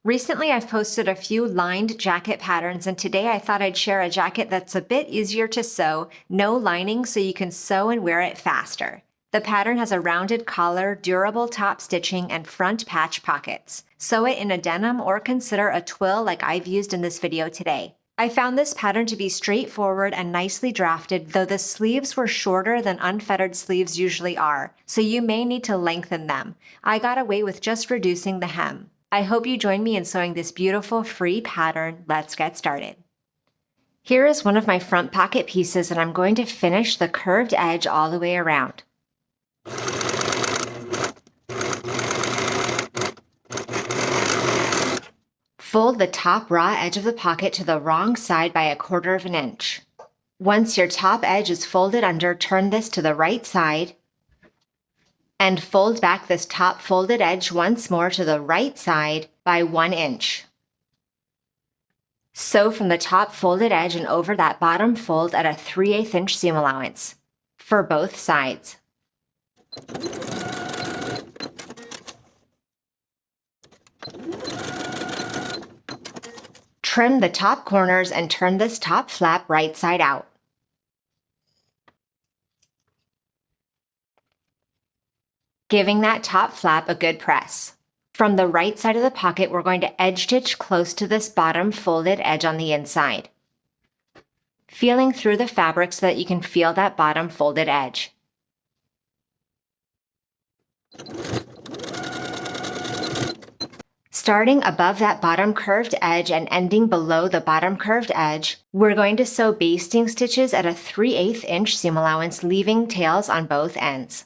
Recently, I've posted a few lined jacket patterns, and today I thought I'd share a jacket that's a bit easier to sew, no lining, so you can sew and wear it faster. The pattern has a rounded collar, durable top stitching, and front patch pockets. Sew it in a denim or consider a twill like I've used in this video today. I found this pattern to be straightforward and nicely drafted, though the sleeves were shorter than unfettered sleeves usually are, so you may need to lengthen them. I got away with just reducing the hem. I hope you join me in sewing this beautiful free pattern. Let's get started. Here is one of my front pocket pieces, and I'm going to finish the curved edge all the way around. Fold the top raw edge of the pocket to the wrong side by 1/4 of an inch. Once your top edge is folded under, turn this to the right side and fold back this top folded edge once more to the right side by 1 inch. Sew from the top folded edge and over that bottom fold at a 3/8 inch seam allowance for both sides. Trim the top corners and turn this top flap right side out. Giving that top flap a good press. From the right side of the pocket, we're going to edge stitch close to this bottom folded edge on the inside, feeling through the fabric so that you can feel that bottom folded edge. Starting above that bottom curved edge and ending below the bottom curved edge, we're going to sew basting stitches at a 3/8 inch seam allowance, leaving tails on both ends.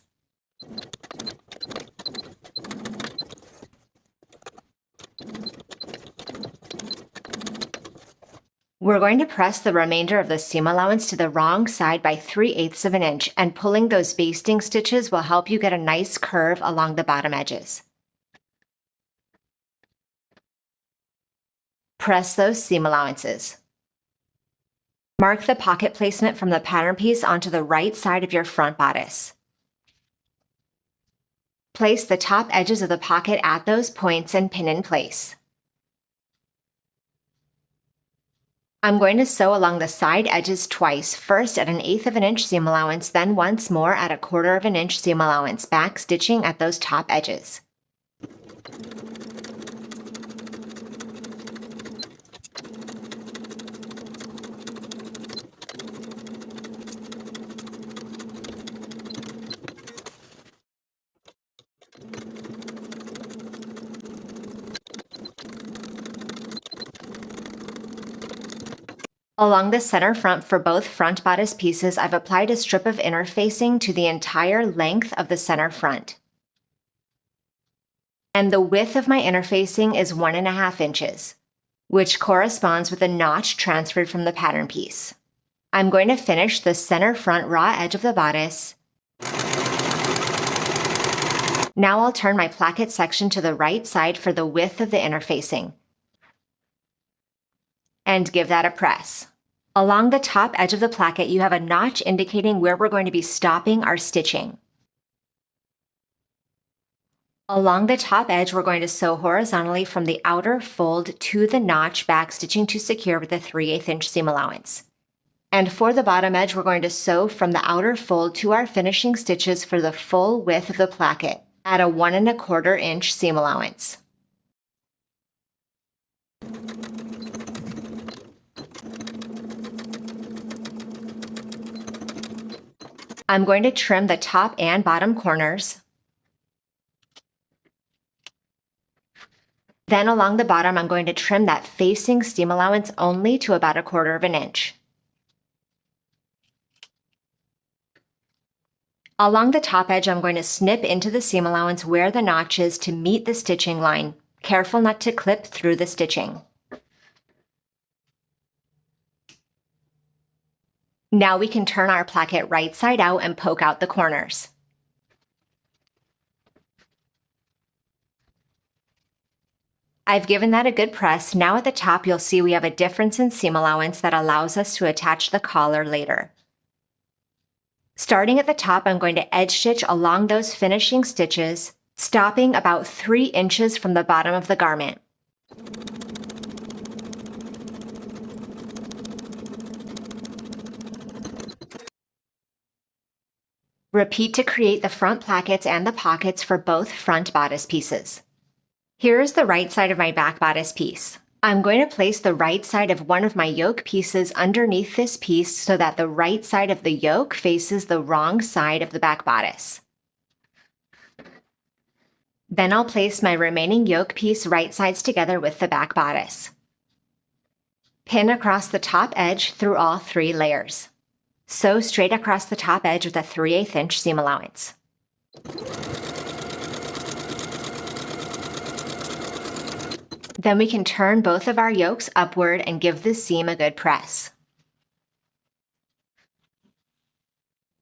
We're going to press the remainder of the seam allowance to the wrong side by 3/8 of an inch, and pulling those basting stitches will help you get a nice curve along the bottom edges. Press those seam allowances. Mark the pocket placement from the pattern piece onto the right side of your front bodice. Place the top edges of the pocket at those points and pin in place. I'm going to sew along the side edges twice, first at 1/8 of an inch seam allowance, then once more at 1/4 of an inch seam allowance, back stitching at those top edges. Along the center front for both front bodice pieces, I've applied a strip of interfacing to the entire length of the center front. And the width of my interfacing is 1.5 inches, which corresponds with the notch transferred from the pattern piece. I'm going to finish the center front raw edge of the bodice. Now I'll turn my placket section to the right side for the width of the interfacing, and give that a press. Along the top edge of the placket, you have a notch indicating where we're going to be stopping our stitching. Along the top edge, we're going to sew horizontally from the outer fold to the notch, back stitching to secure with a 3/8 inch seam allowance. And for the bottom edge, we're going to sew from the outer fold to our finishing stitches for the full width of the placket at a 1.25 inch seam allowance. I'm going to trim the top and bottom corners. Then along the bottom, I'm going to trim that facing seam allowance only to about 1/4 of an inch. Along the top edge, I'm going to snip into the seam allowance where the notch is to meet the stitching line. Careful not to clip through the stitching. Now we can turn our placket right side out and poke out the corners. I've given that a good press. Now at the top, you'll see we have a difference in seam allowance that allows us to attach the collar later. Starting at the top, I'm going to edge stitch along those finishing stitches, stopping about 3 inches from the bottom of the garment. Repeat to create the front plackets and the pockets for both front bodice pieces. Here is the right side of my back bodice piece. I'm going to place the right side of one of my yoke pieces underneath this piece so that the right side of the yoke faces the wrong side of the back bodice. Then I'll place my remaining yoke piece right sides together with the back bodice. Pin across the top edge through all 3 layers. Sew straight across the top edge with a 3/8 inch seam allowance. Then we can turn both of our yokes upward and give the seam a good press.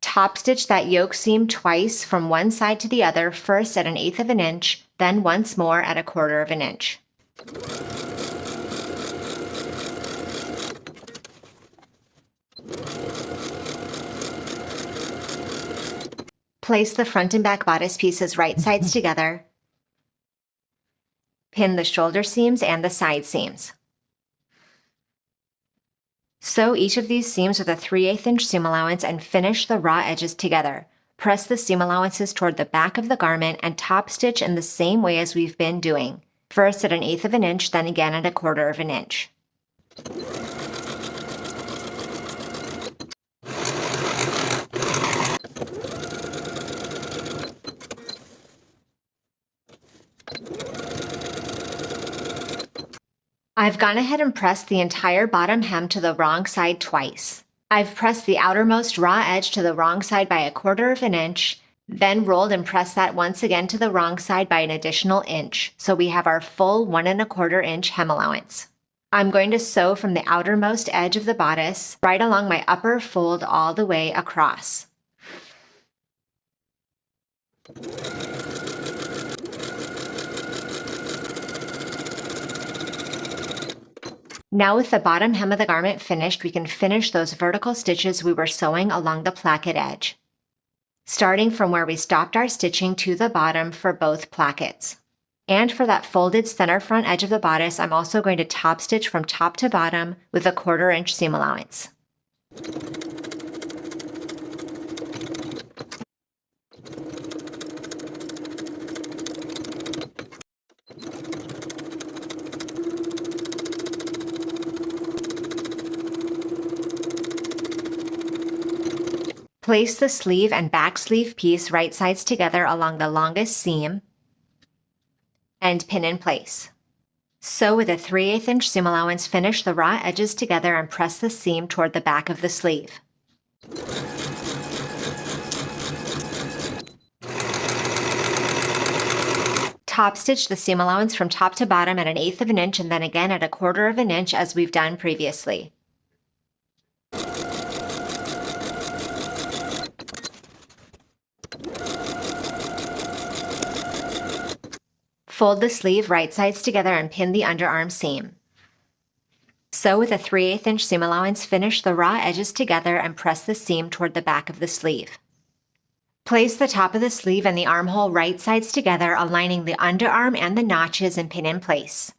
Top stitch that yoke seam twice from one side to the other, first at 1/8 of an inch, then once more at 1/4 of an inch. Place the front and back bodice pieces right sides together. Pin the shoulder seams and the side seams. Sew each of these seams with a 3/8 inch seam allowance and finish the raw edges together. Press the seam allowances toward the back of the garment and top stitch in the same way as we've been doing. First at 1/8 of an inch, then again at 1/4 of an inch. I've gone ahead and pressed the entire bottom hem to the wrong side twice. I've pressed the outermost raw edge to the wrong side by 1/4 of an inch, then rolled and pressed that once again to the wrong side by an additional inch, so we have our full 1 1/4 inch hem allowance. I'm going to sew from the outermost edge of the bodice right along my upper fold all the way across. Now with the bottom hem of the garment finished, we can finish those vertical stitches we were sewing along the placket edge, starting from where we stopped our stitching to the bottom for both plackets. And for that folded center front edge of the bodice, I'm also going to top stitch from top to bottom with a 1/4 inch seam allowance. Place the sleeve and back sleeve piece right sides together along the longest seam and pin in place. Sew with a 3/8 inch seam allowance, finish the raw edges together and press the seam toward the back of the sleeve. Top stitch the seam allowance from top to bottom at 1/8 of an inch and then again at 1/4 of an inch as we've done previously. Fold the sleeve right sides together and pin the underarm seam. Sew with a 3/8 inch seam allowance, finish the raw edges together and press the seam toward the back of the sleeve. Place the top of the sleeve and the armhole right sides together, aligning the underarm and the notches, and pin in place.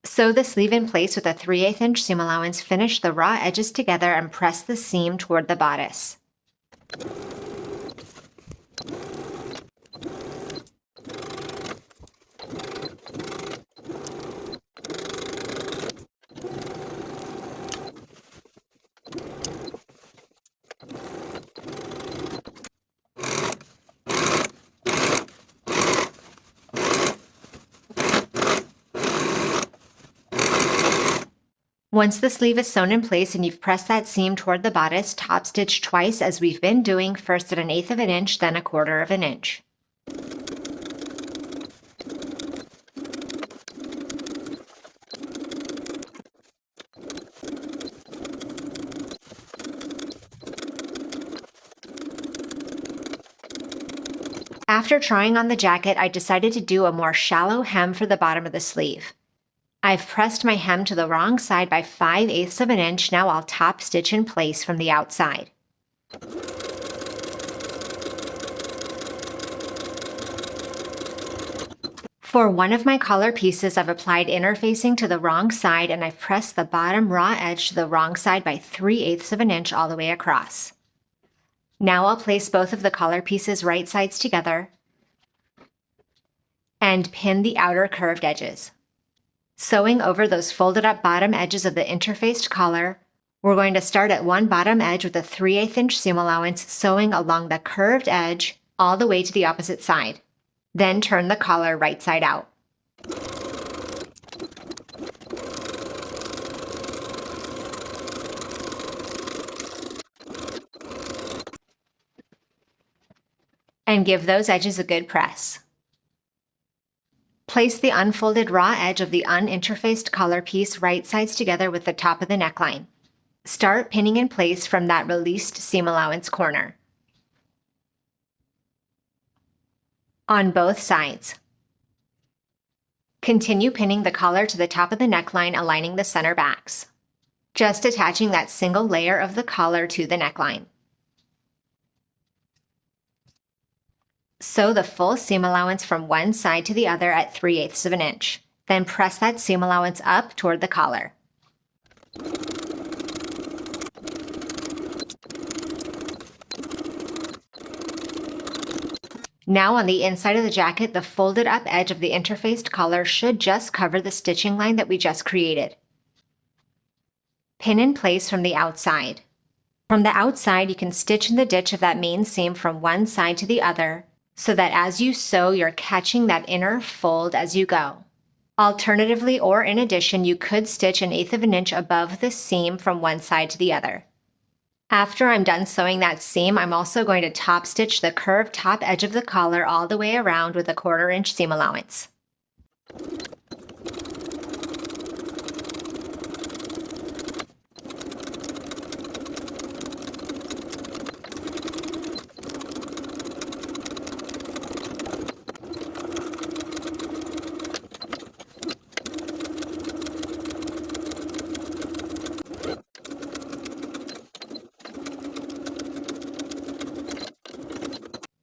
Sew the sleeve in place with a 3/8 inch seam allowance, finish the raw edges together and press the seam toward the bodice. Once the sleeve is sewn in place and you've pressed that seam toward the bodice, top stitch twice as we've been doing, first at 1/8 of an inch, then 1/4 of an inch. After trying on the jacket, I decided to do a more shallow hem for the bottom of the sleeve. I've pressed my hem to the wrong side by 5/8 of an inch. Now I'll top stitch in place from the outside. For one of my collar pieces, I've applied interfacing to the wrong side and I've pressed the bottom raw edge to the wrong side by 3/8 of an inch all the way across. Now I'll place both of the collar pieces right sides together and pin the outer curved edges. Sewing over those folded up bottom edges of the interfaced collar, we're going to start at one bottom edge with a 3/8 inch seam allowance, sewing along the curved edge all the way to the opposite side. Then turn the collar right side out. And give those edges a good press. Place the unfolded raw edge of the uninterfaced collar piece right sides together with the top of the neckline. Start pinning in place from that released seam allowance corner. On both sides. Continue pinning the collar to the top of the neckline, aligning the center backs. Just attaching that single layer of the collar to the neckline. Sew the full seam allowance from one side to the other at 3/8 of an inch. Then press that seam allowance up toward the collar. Now on the inside of the jacket, the folded up edge of the interfaced collar should just cover the stitching line that we just created. Pin in place from the outside. From the outside, you can stitch in the ditch of that main seam from one side to the other, so that as you sew, you're catching that inner fold as you go. Alternatively, or in addition, you could stitch 1/8 of an inch above the seam from one side to the other. After I'm done sewing that seam, I'm also going to top stitch the curved top edge of the collar all the way around with a 1/4 inch seam allowance.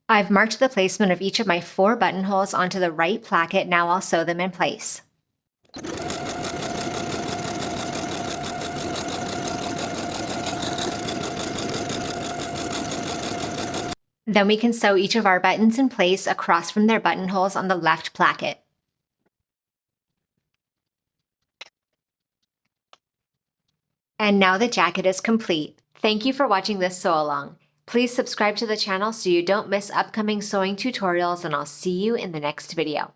I've marked the placement of each of my 4 buttonholes onto the right placket. Now I'll sew them in place. Then we can sew each of our buttons in place across from their buttonholes on the left placket. And now the jacket is complete. Thank you for watching this sew along. Please subscribe to the channel so you don't miss upcoming sewing tutorials, and I'll see you in the next video.